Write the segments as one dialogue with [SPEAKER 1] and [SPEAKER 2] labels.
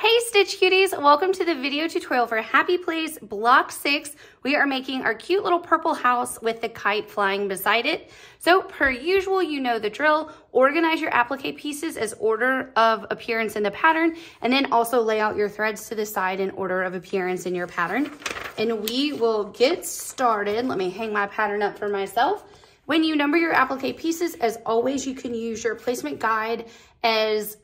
[SPEAKER 1] Hey Stitch Cuties, welcome to the video tutorial for Happy Place Block 6. We are making our cute little purple house with the kite flying beside it. So per usual, you know the drill. Organize your applique pieces as order of appearance in the pattern, and then also lay out your threads to the side in order of appearance in your pattern. And we will get started. Let me hang my pattern up for myself. When you number your applique pieces, as always, you can use your placement guide as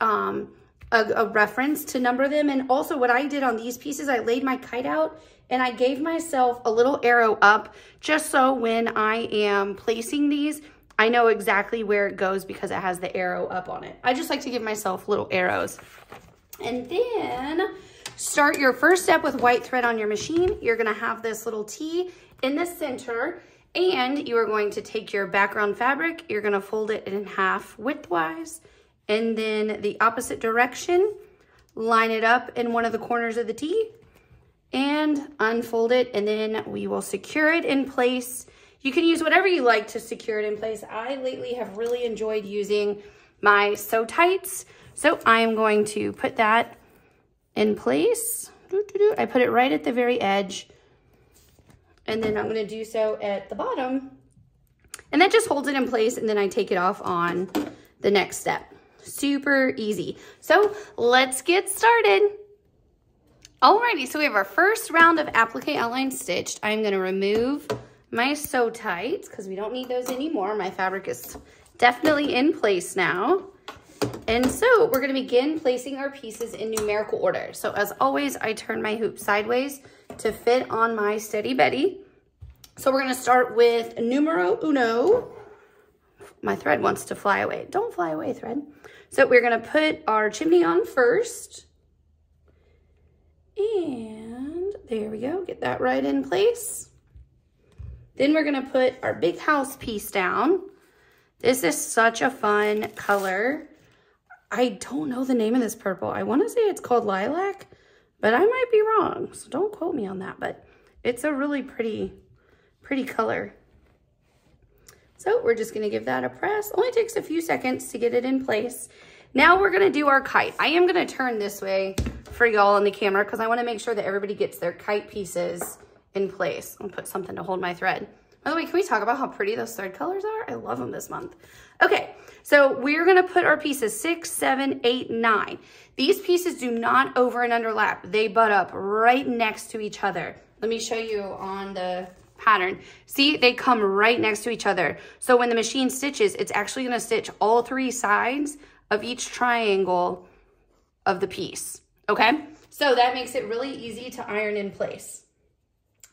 [SPEAKER 1] a reference to number them. And also what I did on these pieces, I laid my kite out and I gave myself a little arrow up just so when I am placing these, I know exactly where it goes because it has the arrow up on it. I just like to give myself little arrows. And then start your first step with white thread on your machine. You're gonna have this little T in the center, and you are going to take your background fabric, you're gonna fold it in half widthwise, and then the opposite direction, line it up in one of the corners of the T and unfold it, and then we will secure it in place. You can use whatever you like to secure it in place. I lately have really enjoyed using my Sew Tights, so I'm going to put that in place. I put it right at the very edge, and then I'm gonna do so at the bottom, and that just holds it in place, and then I take it off on the next step. Super easy. So let's get started. Alrighty, so we have our first round of applique outline stitched. I'm gonna remove my Sew Tights because we don't need those anymore. My fabric is definitely in place now. And so we're gonna begin placing our pieces in numerical order. So as always, I turn my hoop sideways to fit on my Steady Betty. So we're gonna start with numero uno. My thread wants to fly away. Don't fly away, thread. So we're gonna put our chimney on first. And there we go, get that right in place. Then we're gonna put our big house piece down. This is such a fun color. I don't know the name of this purple. I wanna say it's called lilac, but I might be wrong, so don't quote me on that, but it's a really pretty color. So we're just gonna give that a press. Only takes a few seconds to get it in place. Now we're gonna do our kite. I am gonna turn this way for y'all on the camera because I wanna make sure that everybody gets their kite pieces in place. I'll put something to hold my thread. By the way, can we talk about how pretty those thread colors are? I love them this month. Okay, so we're gonna put our pieces 6, 7, 8, 9. These pieces do not over and underlap. They butt up right next to each other. Let me show you on the pattern. See, they come right next to each other. So when the machine stitches, it's actually gonna stitch all three sides of each triangle of the piece, okay? So that makes it really easy to iron in place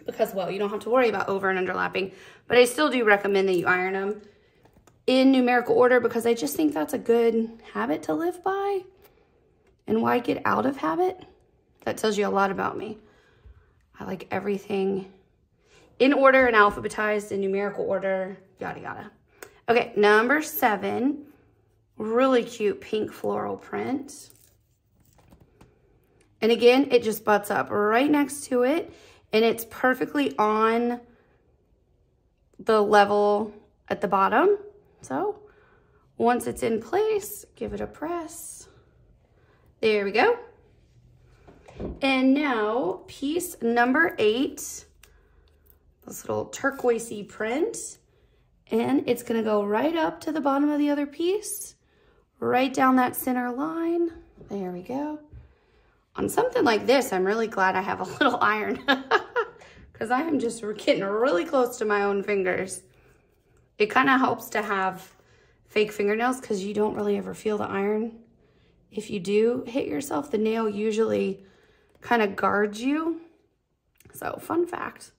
[SPEAKER 1] because, well, you don't have to worry about over and underlapping, but I still do recommend that you iron them in numerical order because I just think that's a good habit to live by. And why get out of habit? That tells you a lot about me. I like everything in order and alphabetized in numerical order, yada, yada. Okay, number 7, really cute pink floral print. And again, it just butts up right next to it, and it's perfectly on the level at the bottom. So once it's in place, give it a press. There we go. And now piece number 8. This little turquoisey print, and it's gonna go right up to the bottom of the other piece, right down that center line. There we go. On something like this, I'm really glad I have a little iron because I am just getting really close to my own fingers. It kind of helps to have fake fingernails because you don't really ever feel the iron. If you do hit yourself, the nail usually kind of guards you. So fun fact.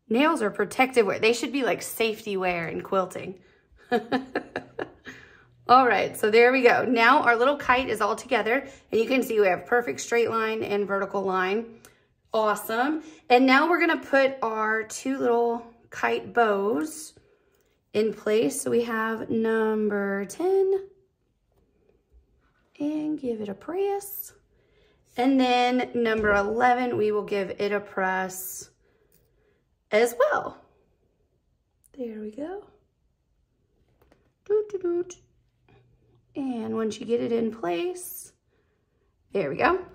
[SPEAKER 1] Nails are protective wear. They should be like safety wear in quilting. All right, so there we go. Now our little kite is all together, and you can see we have perfect straight line and vertical line. Awesome. And now we're gonna put our 2 little kite bows in place. So we have number 10, and give it a press. And then number 11, we will give it a press as well. There we go. Doot, doot, doot. And once you get it in place, there we go.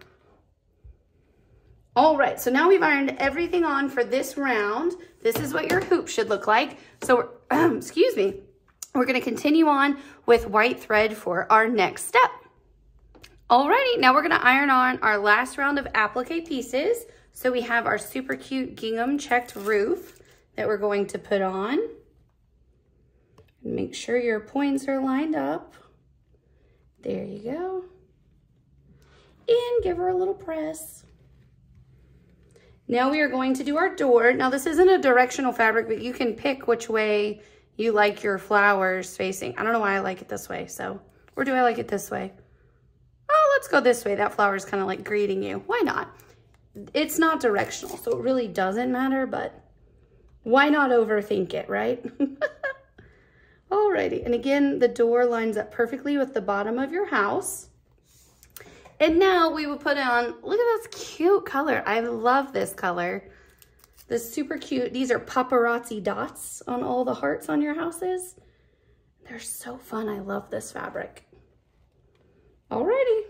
[SPEAKER 1] All right, so now we've ironed everything on for this round. This is what your hoop should look like. So, excuse me, we're gonna continue on with white thread for our next step. Alrighty, now we're gonna iron on our last round of applique pieces. So we have our super cute gingham checked roof that we're going to put on. Make sure your points are lined up. There you go. And give her a little press. Now we are going to do our door. Now this isn't a directional fabric, but you can pick which way you like your flowers facing. I don't know why I like it this way, so, or do I like it this way? Oh, let's go this way. That flower is kind of like greeting you. Why not? It's not directional, so it really doesn't matter, but why not overthink it, right? Alrighty, and again, the door lines up perfectly with the bottom of your house. And now we will put on, look at this cute color. I love this color. This super cute, these are paparazzi dots on all the hearts on your houses. They're so fun, I love this fabric. Alrighty.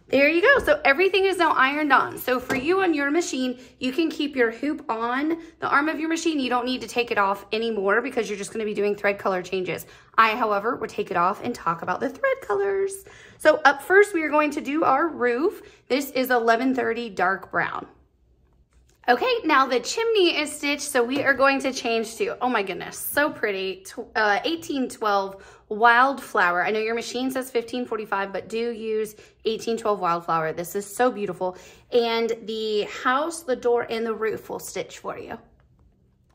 [SPEAKER 1] There you go. So everything is now ironed on. So for you on your machine, you can keep your hoop on the arm of your machine. You don't need to take it off anymore because you're just going to be doing thread color changes. I, however, would take it off and talk about the thread colors. So up first, we are going to do our roof. This is 1130 dark brown. Okay, now the chimney is stitched, so we are going to change to, oh my goodness, so pretty, 1812 Wildflower. I know your machine says 1545, but do use 1812 Wildflower. This is so beautiful. And the house, the door, and the roof will stitch for you.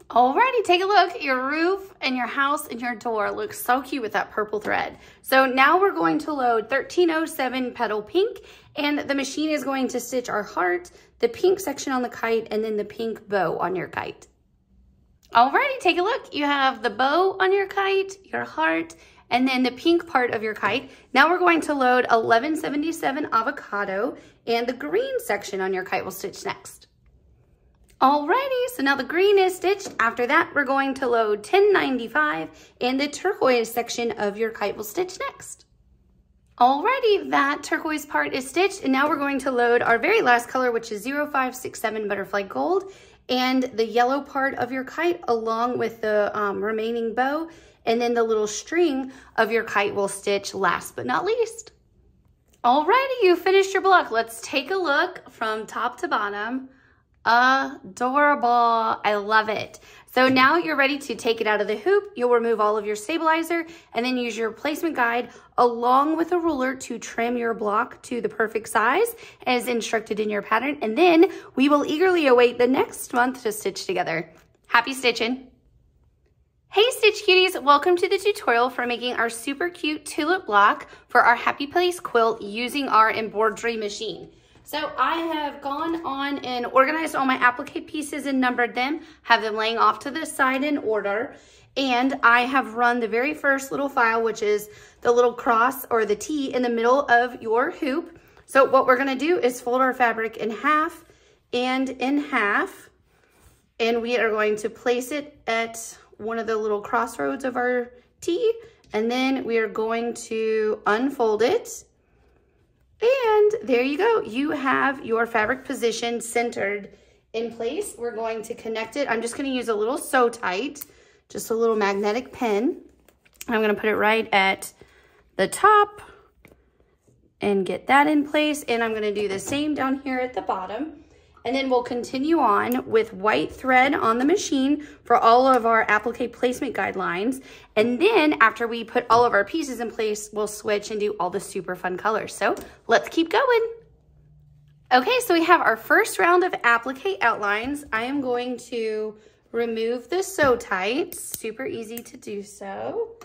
[SPEAKER 1] Alrighty, take a look. Your roof and your house and your door look so cute with that purple thread. So now we're going to load 1307 Petal Pink, and the machine is going to stitch our heart, the pink section on the kite, and then the pink bow on your kite. Alrighty, take a look. You have the bow on your kite, your heart, and then the pink part of your kite. Now we're going to load 1177 Avocado, and the green section on your kite will stitch next. Alrighty, so now the green is stitched. After that, we're going to load 1095, and the turquoise section of your kite will stitch next. Alrighty, that turquoise part is stitched, and now we're going to load our very last color, which is 0567 Butterfly Gold, and the yellow part of your kite along with the remaining bow, and then the little string of your kite will stitch last but not least. Alrighty, you finished your block. Let's take a look from top to bottom. Adorable. I love it. So now you're ready to take it out of the hoop. You'll remove all of your stabilizer and then use your placement guide along with a ruler to trim your block to the perfect size as instructed in your pattern. And then we will eagerly await the next month to stitch together. Happy stitching. Hey Stitch Cuties, welcome to the tutorial for making our super cute tulip block for our Happy Place quilt using our embroidery machine. So I have gone on and organized all my applique pieces and numbered them, have them laying off to the side in order. And I have run the very first little file, which is the little cross or the T in the middle of your hoop. So what we're gonna do is fold our fabric in half and in half. And we are going to place it at one of the little crossroads of our T. And then we are going to unfold it. And there you go. You have your fabric position centered in place. We're going to connect it. I'm just going to use a little Sew Tight, just a little magnetic pin. I'm going to put it right at the top and get that in place. And I'm going to do the same down here at the bottom. And then we'll continue on with white thread on the machine for all of our applique placement guidelines. And then after we put all of our pieces in place, we'll switch and do all the super fun colors. So let's keep going. Okay, so we have our first round of applique outlines. I am going to remove the Sew Tight, super easy to do so.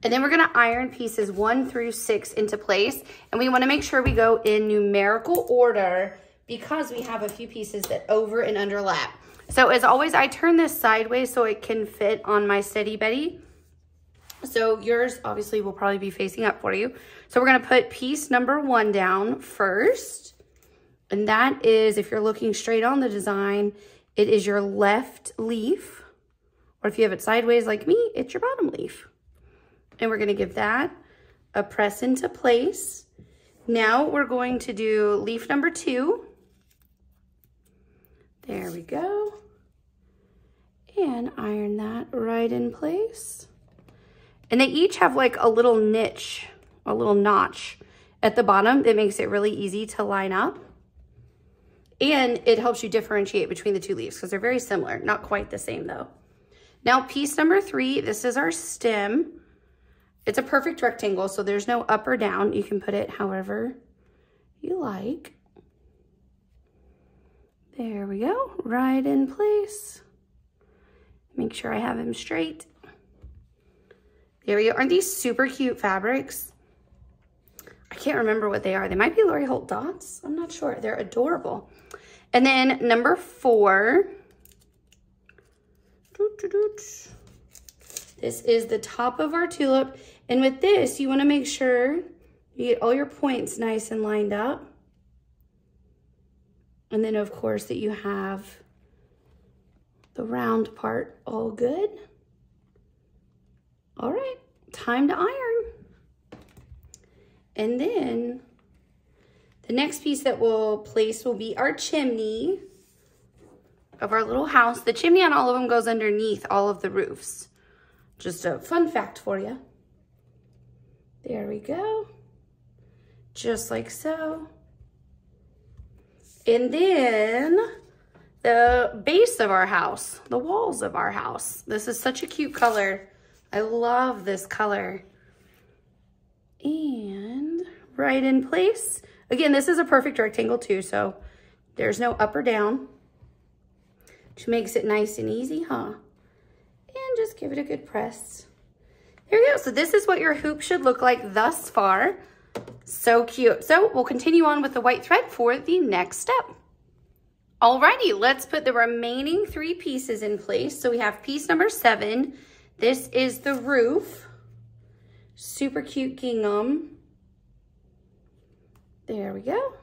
[SPEAKER 1] And then we're gonna iron pieces 1 through 6 into place. And we wanna make sure we go in numerical order because we have a few pieces that over and underlap. So as always, I turn this sideways so it can fit on my Steady Betty. So yours obviously will probably be facing up for you. So we're gonna put piece number 1 down first. And that is, if you're looking straight on the design, it is your left leaf. Or if you have it sideways like me, it's your bottom leaf. And we're gonna give that a press into place. Now we're going to do leaf number 2. There we go. And iron that right in place. And they each have like a little niche, a little notch at the bottom that makes it really easy to line up. And it helps you differentiate between the two leaves because they're very similar, not quite the same though. Now piece number 3, this is our stem. It's a perfect rectangle, so there's no up or down. You can put it however you like. There we go, right in place. Make sure I have him straight. There we go. Aren't these super cute fabrics? I can't remember what they are. They might be Lori Holt dots. I'm not sure. They're adorable. And then number 4. This is the top of our tulip. And with this, you want to make sure you get all your points nice and lined up. And then, of course, that you have the round part all good. All right, time to iron. And then the next piece that we'll place will be our chimney of our little house. The chimney on all of them goes underneath all of the roofs. Just a fun fact for you. There we go. Just like so. And then the base of our house, the walls of our house. This is such a cute color. I love this color. And right in place. Again, this is a perfect rectangle too, so there's no up or down, which makes it nice and easy, huh? And just give it a good press. There you go. So this is what your hoop should look like thus far. So cute. So we'll continue on with the white thread for the next step. Alrighty, let's put the remaining 3 pieces in place. So we have piece number 7. This is the roof. Super cute gingham. There we go.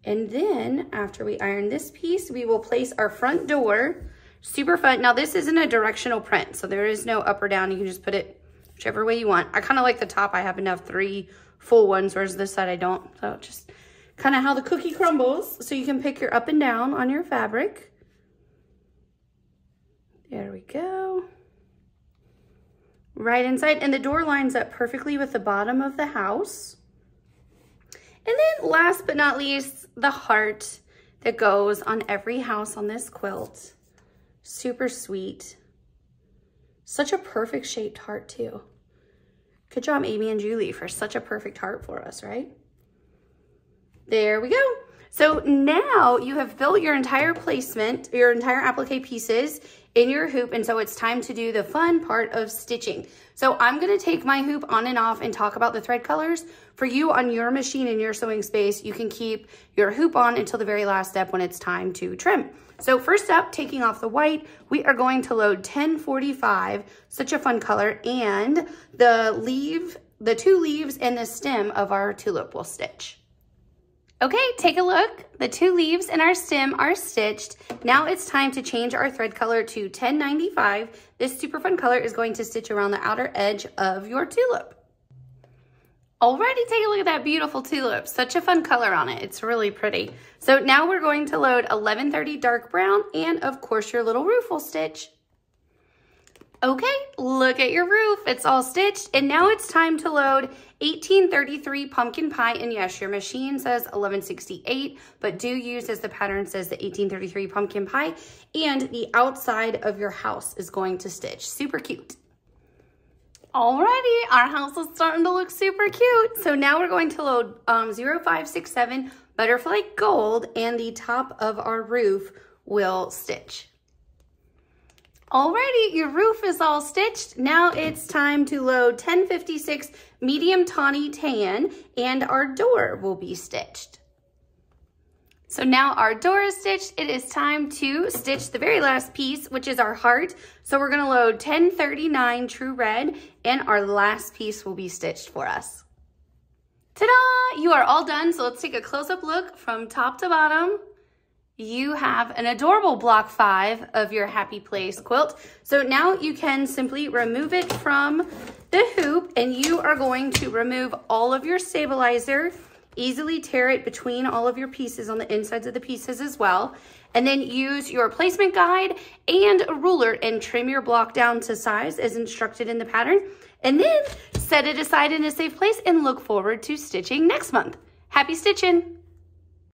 [SPEAKER 1] And then after we iron this piece, we will place our front door. Super fun. Now this isn't a directional print, so there is no up or down. You can just put it whichever way you want. I kind of like the top. I happen to have 3 full ones, whereas this side I don't. So just kind of how the cookie crumbles. So you can pick your up and down on your fabric. There we go. Right inside. And the door lines up perfectly with the bottom of the house. And then last but not least, the heart that goes on every house on this quilt. Super sweet. Such a perfect shaped heart too. Good job, Amy and Julie, for such a perfect heart for us, right? There we go. So now you have built your entire placement, your entire applique pieces in your hoop, and so it's time to do the fun part of stitching. So I'm gonna take my hoop on and off and talk about the thread colors. For you on your machine in your sewing space, you can keep your hoop on until the very last step when it's time to trim. So first up, taking off the white, we are going to load 1045, such a fun color, and the 2 leaves and the stem of our tulip will stitch. Okay, take a look. The 2 leaves and our stem are stitched. Now it's time to change our thread color to 1095. This super fun color is going to stitch around the outer edge of your tulip. Already take a look at that beautiful tulip. Such a fun color on it. It's really pretty. So now we're going to load 1130 dark brown and of course your little roof will stitch. Okay, look at your roof. It's all stitched. And now it's time to load 1833 pumpkin pie. And yes, your machine says 1168, but do use as the pattern says the 1833 pumpkin pie. And the outside of your house is going to stitch. Super cute. Alrighty, our house is starting to look super cute. So now we're going to load 0567 butterfly gold and the top of our roof will stitch. Alrighty, your roof is all stitched. Now it's time to load 1056 medium tawny tan and our door will be stitched. So now our door is stitched. It is time to stitch the very last piece, which is our heart. So we're gonna load 1039 true red and our last piece will be stitched for us. Ta-da! You are all done. So let's take a close-up look from top to bottom. You have an adorable block 5 of your Happy Place quilt. So now you can simply remove it from the hoop and you are going to remove all of your stabilizer, easily tear it between all of your pieces on the insides of the pieces as well. And then use your placement guide and a ruler and trim your block down to size as instructed in the pattern. And then set it aside in a safe place and look forward to stitching next month. Happy stitching!